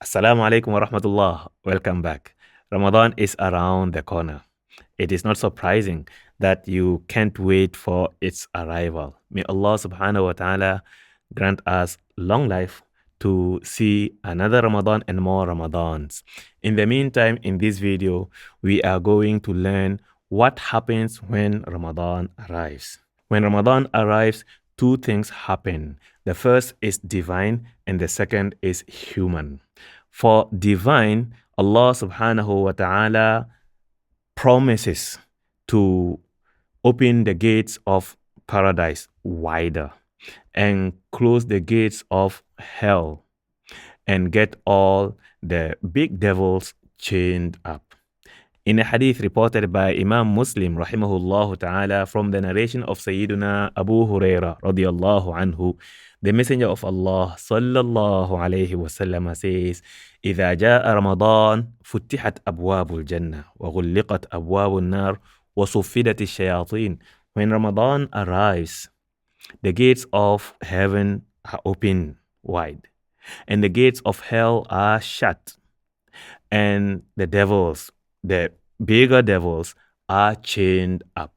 Assalamu alaikum wa rahmatullah. Welcome back. Ramadan is around the corner. It is not surprising that you can't wait for its arrival. May Allah subhanahu wa ta'ala grant us long life to see another Ramadan and more Ramadans. In the meantime, in this video, we are going to learn what happens when Ramadan arrives. When Ramadan arrives, two things happen. The first is divine and the second is human. For divine, Allah subhanahu wa ta'ala promises to open the gates of paradise wider and close the gates of hell and get all the big devils chained up. In a hadith reported by Imam Muslim rahimahullah ta'ala from the narration of Sayyiduna Abu Huraira radiyallahu anhu, the Messenger of Allah sallallahu alayhi wasallam says, إذا جاء رمضان فتحت أبواب الجنة وغلقت أبواب النار وصفدت الشياطين. When Ramadan arrives, the gates of heaven are open wide and the gates of hell are shut, and the devils, the bigger devils, are chained up.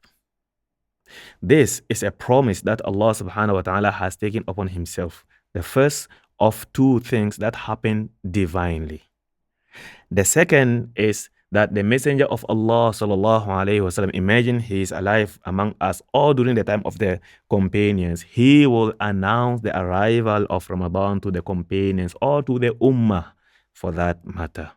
This is a promise that Allah subhanahu wa ta'ala has taken upon himself. The first of two things that happen divinely. The second is that the Messenger of Allah sallallahu alaihi wasallam, imagine he is alive among us all during the time of the companions. He will announce the arrival of Ramadan to the companions or to the ummah for that matter.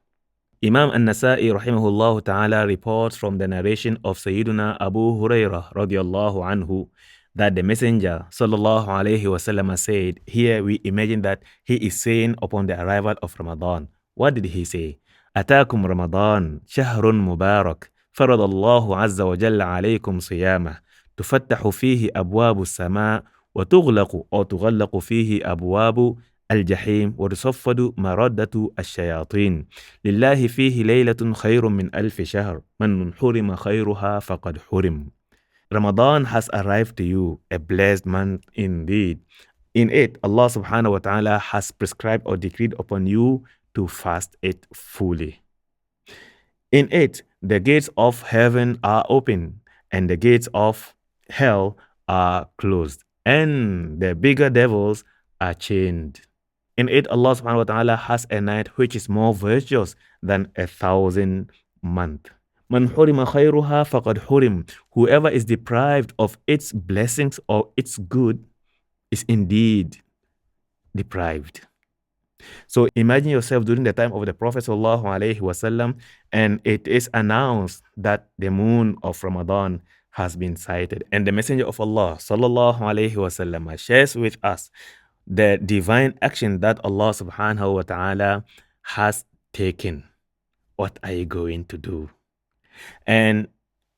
Imam An-Nasa'i rahimahullah ta'ala reports from the narration of Sayyiduna Abu Hurairah radiyallahu anhu that the Messenger sallallahu alayhi wasallam said, here we imagine that he is saying upon the arrival of Ramadan. What did he say? أتاكم رمضان شهر مبارك فرض الله عز وجل عليكم صيامه تفتح فيه أبواب السماء وتغلق أو تغلق فيه أبواب الجحيم وتصفد مردة الشياطين لله فيه ليلة خير من ألف شهر من حرم خيرها فقد حرم. Ramadan has arrived to you, a blessed month indeed. In it, Allah subhanahu wa ta'ala has prescribed or decreed upon you to fast it fully. In it, the gates of heaven are open and the gates of hell are closed, and the bigger devils are chained. In it, Allah subhanahu wa ta'ala has a night which is more virtuous than 1,000 months. Man hurima khayruha faqad hurim. Whoever is deprived of its blessings or its good is indeed deprived. So imagine yourself during the time of the Prophet sallallahu alaihi wasallam, and it is announced that the moon of Ramadan has been sighted, and the Messenger of Allah sallallahu alaihi wasallam shares with us the divine action that Allah subhanahu wa ta'ala has taken. What are you going to do? And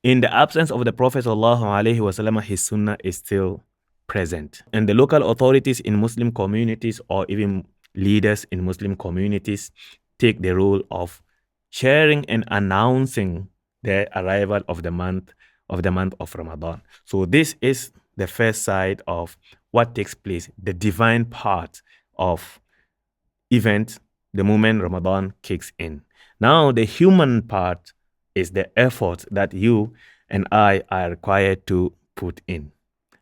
in the absence of the Prophet sallallahu alaihi wasallam, his sunnah is still present. And the local authorities in Muslim communities or even leaders in Muslim communities take the role of sharing and announcing the arrival of the month of Ramadan. So this is the first side of what takes place, the divine part of event, the moment Ramadan kicks in. Now, the human part is the effort that you and I are required to put in.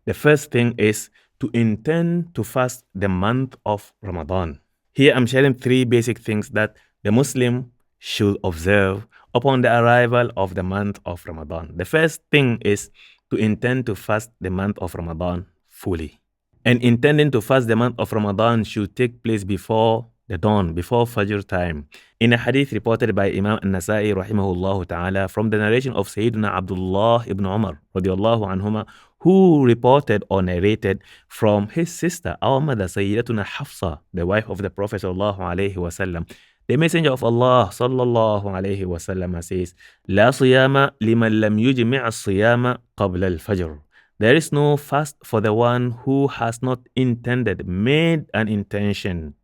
The first thing is to intend to fast the month of Ramadan. Here I'm sharing three basic things that the Muslim should observe upon the arrival of the month of Ramadan. The first thing is to intend to fast the month of Ramadan fully. And intending to fast the month of Ramadan should take place before the dawn, before Fajr time. In a hadith reported by Imam An-Nasa'i rahimahullah ta'ala from the narration of Sayyidina Abdullah ibn Umar radiallahu anhuma, who reported or narrated from his sister, our mother Sayyidatuna Hafsa, the wife of the Prophet sallallahu alaihi wasallam. The Messenger of Allah sallallahu alaihi wasallam says, لا صيام لمن لم يجمع الصيام قبل الفجر. There is no fast for the one who has not made an intention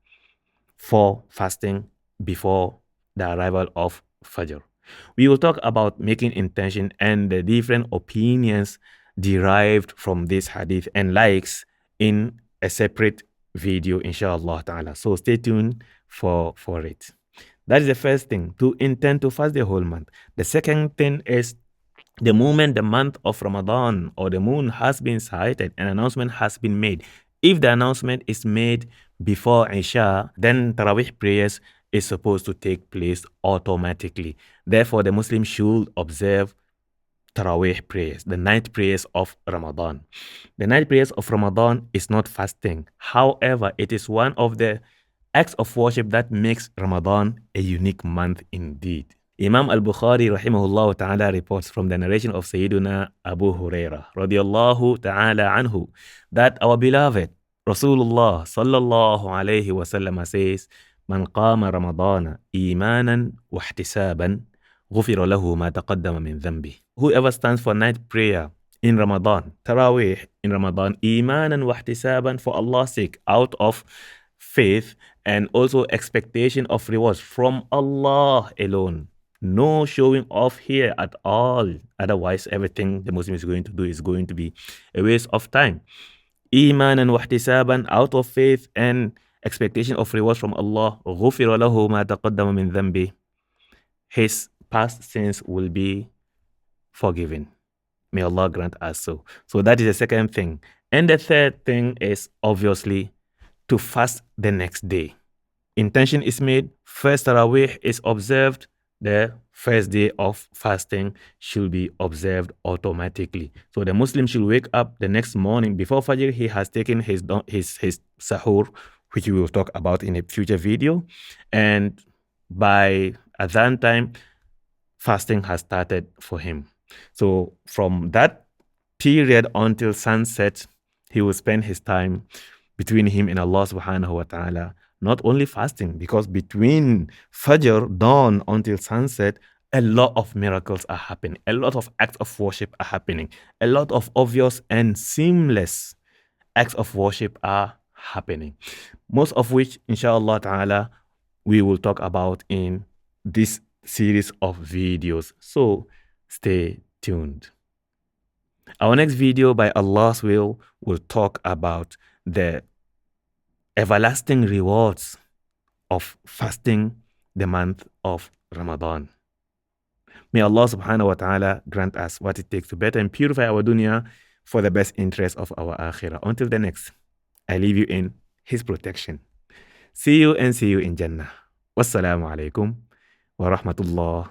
for fasting before the arrival of Fajr. We will talk about making intention and the different opinions derived from this hadith and likes in a separate video, inshallah ta'ala. So stay tuned for it. That is the first thing, to intend to fast the whole month. The second thing is, the moment the month of Ramadan or the moon has been sighted, an announcement has been made. If the announcement is made before Isha, then Tarawih prayers is supposed to take place automatically. Therefore, the Muslim should observe Tarawih prayers, the night prayers of Ramadan. The night prayers of Ramadan is not fasting. However, it is one of the acts of worship that makes Ramadan a unique month indeed. Imam al-Bukhari rahimahullah ta'ala reports from the narration of Sayyiduna Abu Huraira radiyallahu ta'ala anhu that our beloved Rasulullah sallallahu alayhi wasallam says, "Man qama Ramadana imanan wa ihtisaban غفر له ما تقدم من ذنبه." Whoever stands for night prayer in Ramadan, Taraweeh in Ramadan, imanan wa ihtisaban, for Allah's sake, out of faith and also expectation of rewards from Allah alone. No showing off here at all. Otherwise, everything the Muslim is going to do is going to be a waste of time. Imanan wa ihtisaban, out of faith and expectation of rewards from Allah. غفر له ما تقدم من ذنبه. His past sins will be forgiven. May Allah grant us so. So that is the second thing. And the third thing is obviously to fast the next day. Intention is made, first Tarawih is observed, the first day of fasting should be observed automatically. So the Muslim should wake up the next morning before Fajr. He has taken his sahur, which we will talk about in a future video. And by adhan time, fasting has started for him. So from that period until sunset, he will spend his time between him and Allah subhanahu wa ta'ala, not only fasting, because between Fajr, dawn, until sunset, a lot of miracles are happening. A lot of acts of worship are happening. A lot of obvious and seamless acts of worship are happening. Most of which, inshallah ta'ala, we will talk about in this series of videos. So stay tuned. Our next video, by Allah's will talk about the everlasting rewards of fasting the month of Ramadan. May Allah subhanahu wa ta'ala grant us what it takes to better and purify our dunya for the best interest of our akhirah. Until the next, I leave you in His protection. See you in Jannah. Wassalamu alaikum wa rahmatullah